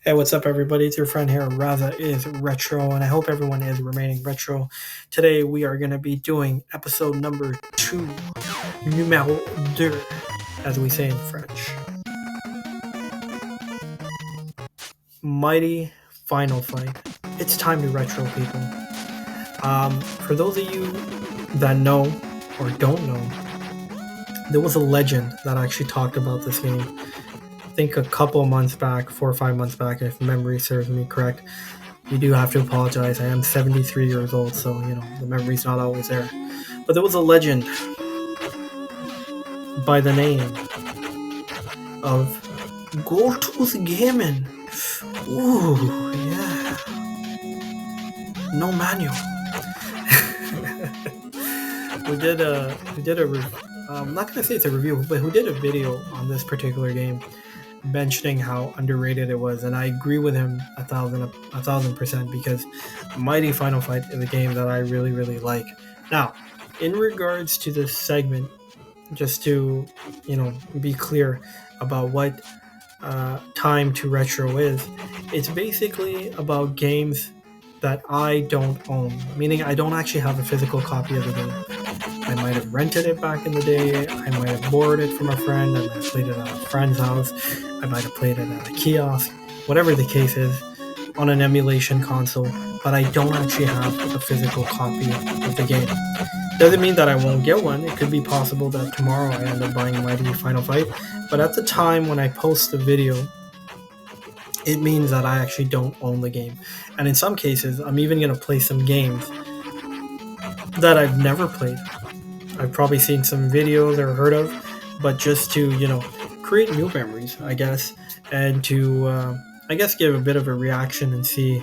Hey, what's up, everybody? It's your friend here, Raza is Retro, and I hope everyone is remaining retro. Today, we are going to be doing episode number 2, numéro 2, as we say in French. Mighty Final Fight. It's time to retro, people. For those of you that know or don't know, there was a legend that actually talked about this game. I think a couple of months back, 4 or 5 months back, if memory serves me correct. You do have to apologize. I am 73 years old, so the memory's not always there. But there was a legend by the name of Goldtooth Gaming. Ooh, yeah. No manual. I'm not gonna say it's a review, but who did a video on this particular game, mentioning how underrated it was, and I agree with him a thousand percent, because Mighty Final Fight is a game that I really, really like. Now, in regards to this segment, just to be clear about what Time to Retro is, it's basically about games that I don't own, meaning I don't actually have a physical copy of the game. I might have rented it back in the day. I might have borrowed it from a friend. I might have played it at a friend's house. I might have played it at a kiosk. Whatever the case is, on an emulation console. But I don't actually have a physical copy of the game. Doesn't mean that I won't get one. It could be possible that tomorrow I end up buying Mighty Final Fight. But at the time when I post the video, it means that I actually don't own the game. And in some cases, I'm even going to play some games that I've never played. I've probably seen some videos or heard of, but just to, create new memories, I guess, and to, give a bit of a reaction and see,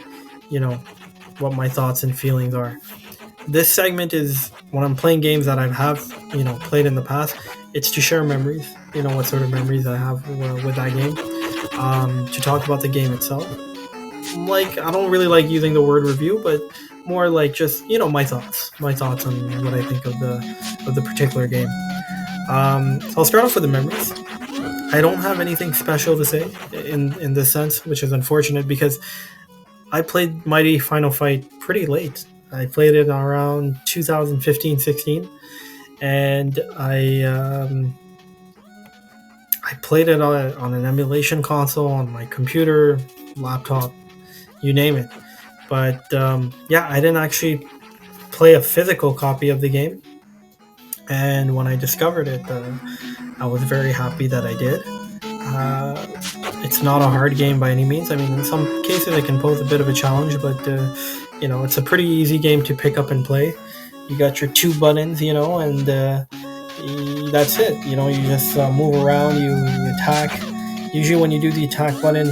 what my thoughts and feelings are. This segment is when I'm playing games that I have, played in the past. It's to share memories, what sort of memories I have with that game, to talk about the game itself. Like, I don't really like using the word review, but more like just my thoughts on what I think of the particular game. So I'll start off with the memories. I don't have anything special to say in this sense, which is unfortunate, because I played Mighty Final Fight pretty late. I played it around 2015-16, and I played it on an emulation console, on my computer, laptop, you name it. But I didn't actually play a physical copy of the game. And when I discovered it, I was very happy that I did. It's not a hard game by any means. I mean, in some cases it can pose a bit of a challenge, but it's a pretty easy game to pick up and play. You got your 2 buttons, and that's it. You just move around, you attack. Usually when you do the attack button,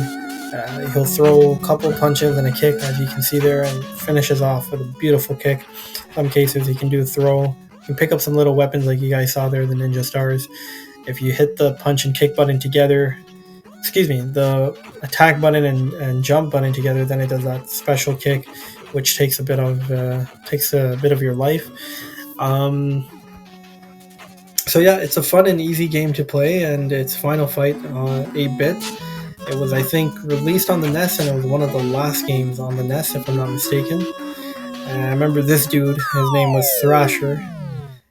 he'll throw a couple punches and a kick, as you can see there, and finishes off with a beautiful kick. Some cases he can do a throw. You can pick up some little weapons like you guys saw there, the ninja stars. If you hit the punch and kick button together, the attack button and jump button together, then it does that special kick, which takes a bit of your life. So yeah, it's a fun and easy game to play, and it's Final Fight 8-bit. It was, I think, released on the NES, and it was one of the last games on the NES, if I'm not mistaken. And I remember this dude, his name was Thrasher.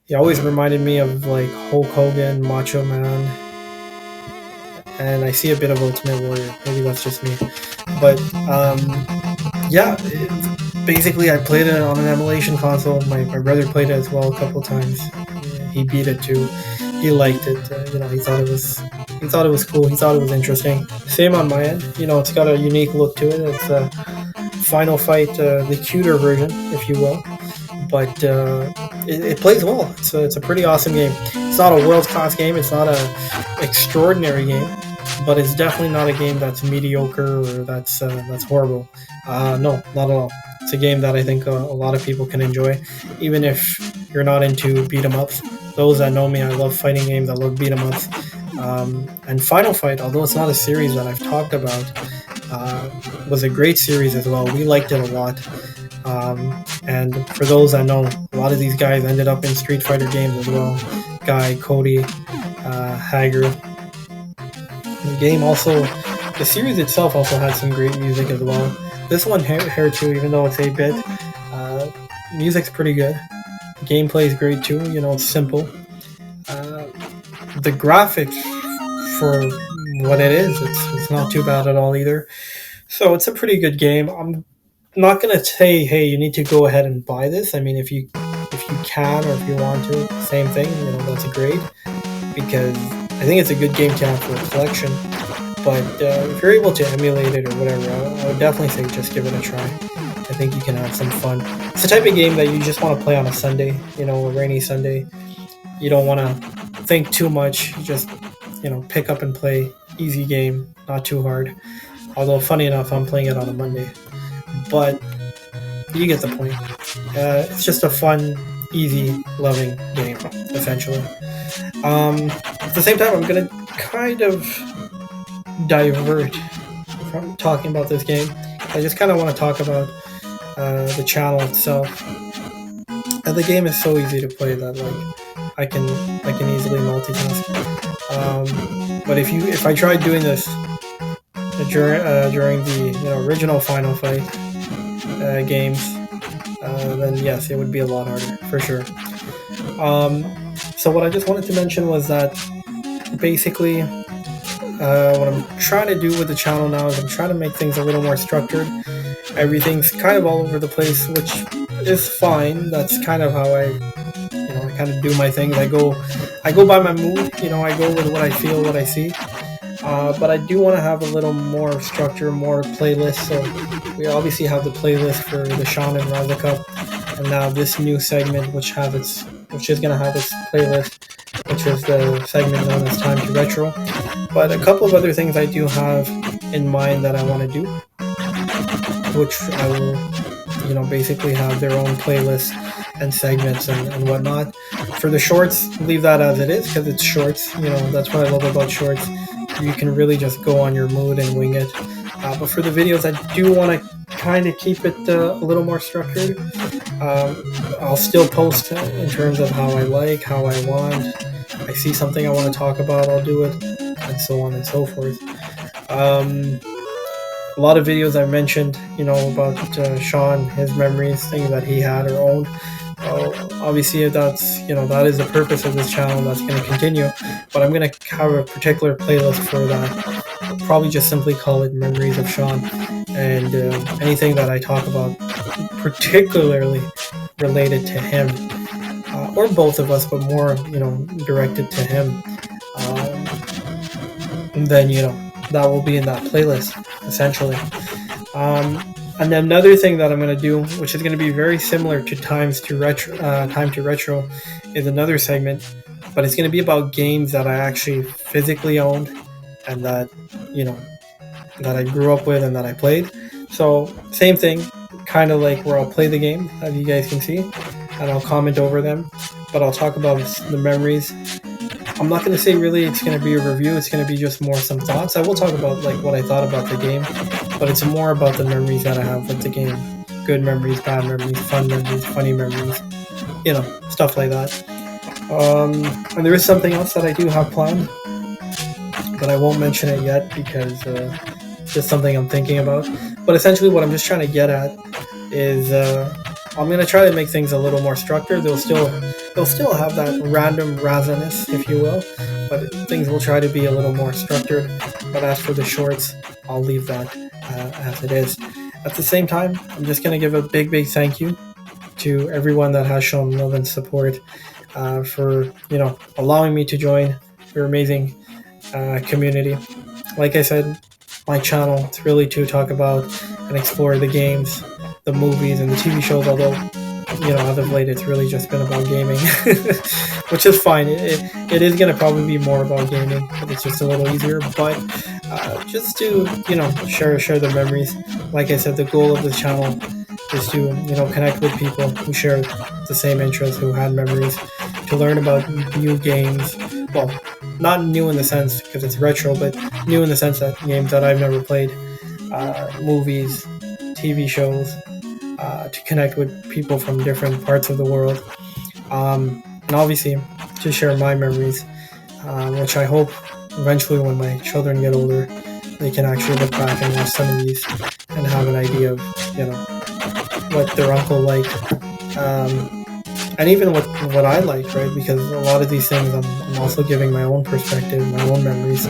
He always reminded me of like Hulk Hogan, Macho Man, and I see a bit of Ultimate Warrior. Maybe that's just me. But basically I played it on an emulation console. My brother played it as well a couple times. He beat it too. He liked it. He thought it was cool. He thought it was interesting. Same on my end. It's got a unique look to it. It's a Final Fight, the cuter version, if you will. But it plays well. It's a pretty awesome game. It's not a world-class game. It's not an extraordinary game, but it's definitely not a game that's mediocre or that's horrible. No, not at all. It's a game that I think a lot of people can enjoy, even if you're not into beat-em-ups. Those that know me, I love fighting games. I love beat-em-ups. And Final Fight, although it's not a series that I've talked about, was a great series as well. We liked it a lot. And for those that know, a lot of these guys ended up in Street Fighter games as well. Guy, Cody, Hager. The game also the series itself also had some great music as well. This one, Hair 2, even though it's 8-bit, music's pretty good. Gameplay is great too. It's simple. Uh, the graphics for what it is, it's not too bad at all either. So it's a pretty good game. I'm not gonna say, hey, you need to go ahead and buy this. I mean, if you can or if you want to, same thing. That's great because I think it's a good game to have for a collection. But if you're able to emulate it or whatever, I would definitely say just give it a try. I think you can have some fun. It's the type of game that you just want to play on a Sunday, a rainy Sunday. You don't want to think too much. You just, pick up and play. Easy game, not too hard. Although, funny enough, I'm playing it on a Monday. But you get the point. It's just a fun, easy, loving game, essentially. At the same time, I'm going to kind of divert from talking about this game. I just kind of want to talk about the channel itself. And the game is so easy to play that I can easily multitask. But if I tried doing this during the original Final Fight games, then yes, it would be a lot harder for sure. So what I just wanted to mention was that basically what I'm trying to do with the channel now is I'm trying to make things a little more structured. Everything's kind of all over the place, which is fine. That's kind of how I kind of do my things. I go by my mood. I go with what I feel, what I see. But I do want to have a little more structure, more playlists. So we obviously have the playlist for the Sean and Raza Cup, and now this new segment, which is going to have its playlist, which is the segment known as Time to Retro. But a couple of other things I do have in mind that I want to do, which I will, basically have their own playlists and segments and whatnot. For the shorts, leave that as it is because it's shorts. That's what I love about shorts. You can really just go on your mood and wing it. But for the videos, I do want to kind of keep it a little more structured. I'll still post in terms of how I like, how I want. I see something I want to talk about, I'll do it, and so on and so forth. A lot of videos I mentioned, about Sean, his memories, things that he had or owned. Obviously, that is the purpose of this channel. That's going to continue, but I'm going to have a particular playlist for that. I'll probably just simply call it Memories of Sean, and anything that I talk about, particularly related to him, or both of us, but more, directed to him. Then that will be in that playlist, essentially. And then another thing that I'm going to do, which is going to be very similar to Time to Retro, is another segment, but it's going to be about games that I actually physically owned and that, that I grew up with and that I played. So same thing, kind of like where I'll play the game, as you guys can see, and I'll comment over them, but I'll talk about the memories. I'm not going to say really it's going to be a review. It's going to be just more some thoughts. I will talk about what I thought about the game, but it's more about the memories that I have with the game. Good memories, bad memories, fun memories, funny memories, stuff like that. And there is something else that I do have planned, but I won't mention it yet because it's just something I'm thinking about. But essentially what I'm just trying to get at is I'm going to try to make things a little more structured. They'll still have that random razzaness, if you will, but things will try to be a little more structured. But as for the shorts, I'll leave that as it is. At the same time, I'm just going to give a big thank you to everyone that has shown love and support for allowing me to join your amazing community. Like I said, my channel, it's really to talk about and explore the games, the movies, and the TV shows, although as of late it's really just been about gaming, which is fine. It is going to probably be more about gaming, but it's just a little easier. But just to share the memories. Like I said, the goal of this channel is to connect with people who share the same interests, who had memories, to learn about new games. Well, not new in the sense because it's retro, but new in the sense that games that I've never played, movies, TV shows, to connect with people from different parts of the world, and obviously to share my memories, which I hope eventually when my children get older, they can actually look back and watch some of these and have an idea of, you know, what their uncle liked, um, and even what I like, right? Because a lot of these things, I'm also giving my own perspective, my own memories.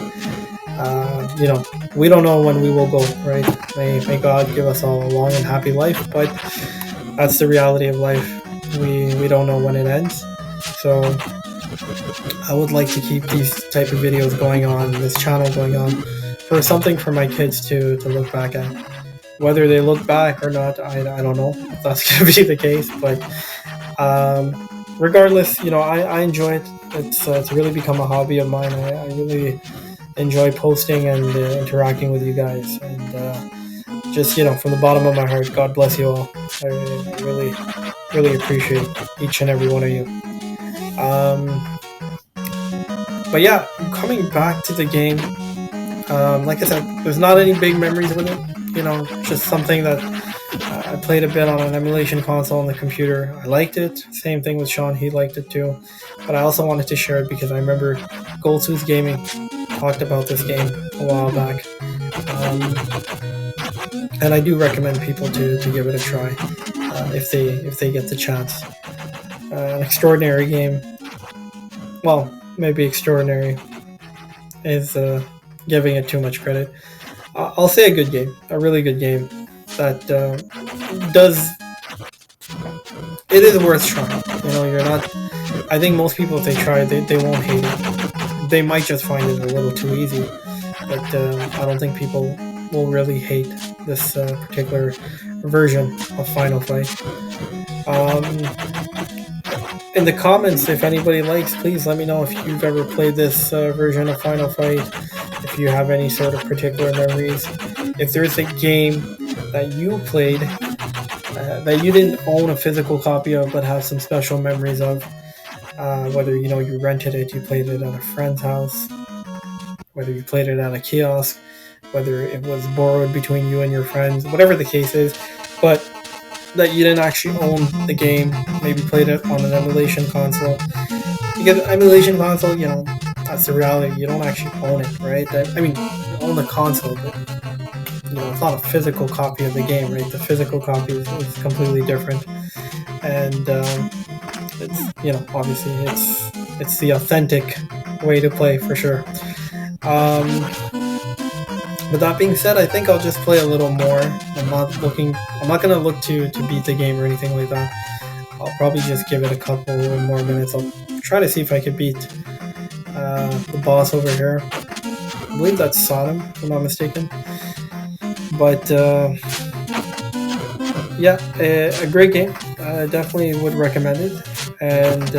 You know, we don't know when we will go, right? May God give us all a long and happy life, but that's the reality of life. We don't know when it ends, so I would like to keep these type of videos going on, this channel going on, for something for my kids to look back at. Whether they look back or not, I don't know if that's going to be the case, but regardless, you know, I enjoy it. It's really become a hobby of mine. I really enjoy posting and interacting with you guys, and just, you know, from the bottom of my heart, God bless you all. I really appreciate each and every one of you. But yeah, coming back to the game, like I said, there's not any big memories with it. You know, just something that I played a bit on an emulation console on the computer. I liked it. Same thing with Sean, he liked it too. But I also wanted to share it because I remember Goldtooth Gaming talked about this game a while back. And I do recommend people to give it a try if they get the chance. An extraordinary game. Well, maybe extraordinary is giving it too much credit. I'll say a good game, a really good game that does. It is worth trying. You know, you're not. I think most people, if they try it, they won't hate it. They might just find it a little too easy, but I don't think people will really hate this particular version of Final Fight. In the comments, if anybody likes, please let me know if you've ever played this version of Final Fight, if you have any sort of particular memories, if there's a game that you played that you didn't own a physical copy of but have some special memories of, whether, you know, you rented it, you played it at a friend's house, whether you played it at a kiosk, whether it was borrowed between you and your friends, whatever the case is, but that you didn't actually own the game, maybe played it on an emulation console. Because emulation console, you know, that's the reality. You don't actually own it, right? I mean, you own the console, but, you know, it's not a physical copy of the game, right? The physical copy is completely different, and it's, you know, obviously it's the authentic way to play for sure. With that being said, I think I'll just play a little more. I'm not gonna look to beat the game or anything like that. I'll probably just give it a couple more minutes. I'll try to see if I could beat the boss over here. I believe that's Sodom, if I'm not mistaken. But yeah, a great game. Definitely would recommend it. And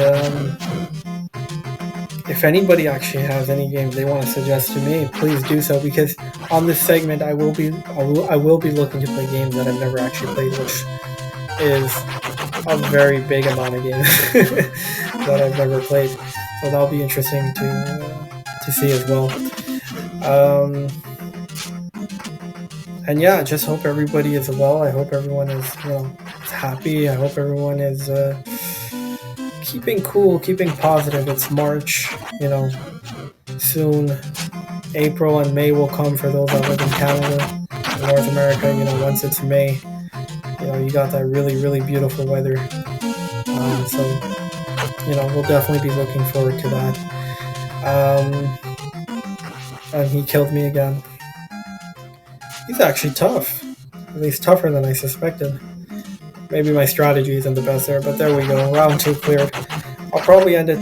if anybody actually has any games they want to suggest to me, please do so, because on this segment I will be looking to play games that I've never actually played, which is a very big amount of games that I've never played. So that'll be interesting to see as well. And yeah, I just hope everybody is well. I hope everyone is, you know, happy. I hope everyone is keeping cool, keeping positive. It's March, you know, soon April and May will come for those that live in Canada, in North America. You know, once it's May, you know, you got that really beautiful weather. So, you know, we'll definitely be looking forward to that. And he killed me again. He's actually tough, at least tougher than I suspected. Maybe my strategy isn't the best there, but there we go. Round 2 cleared. I'll probably end it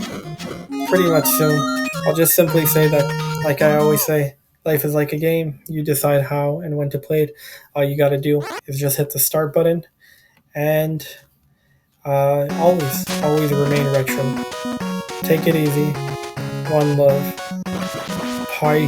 pretty much soon. I'll just simply say that, like I always say, life is like a game. You decide how and when to play it. All you gotta do is just hit the start button, and always remain retro. Take it easy. One love. Pipe.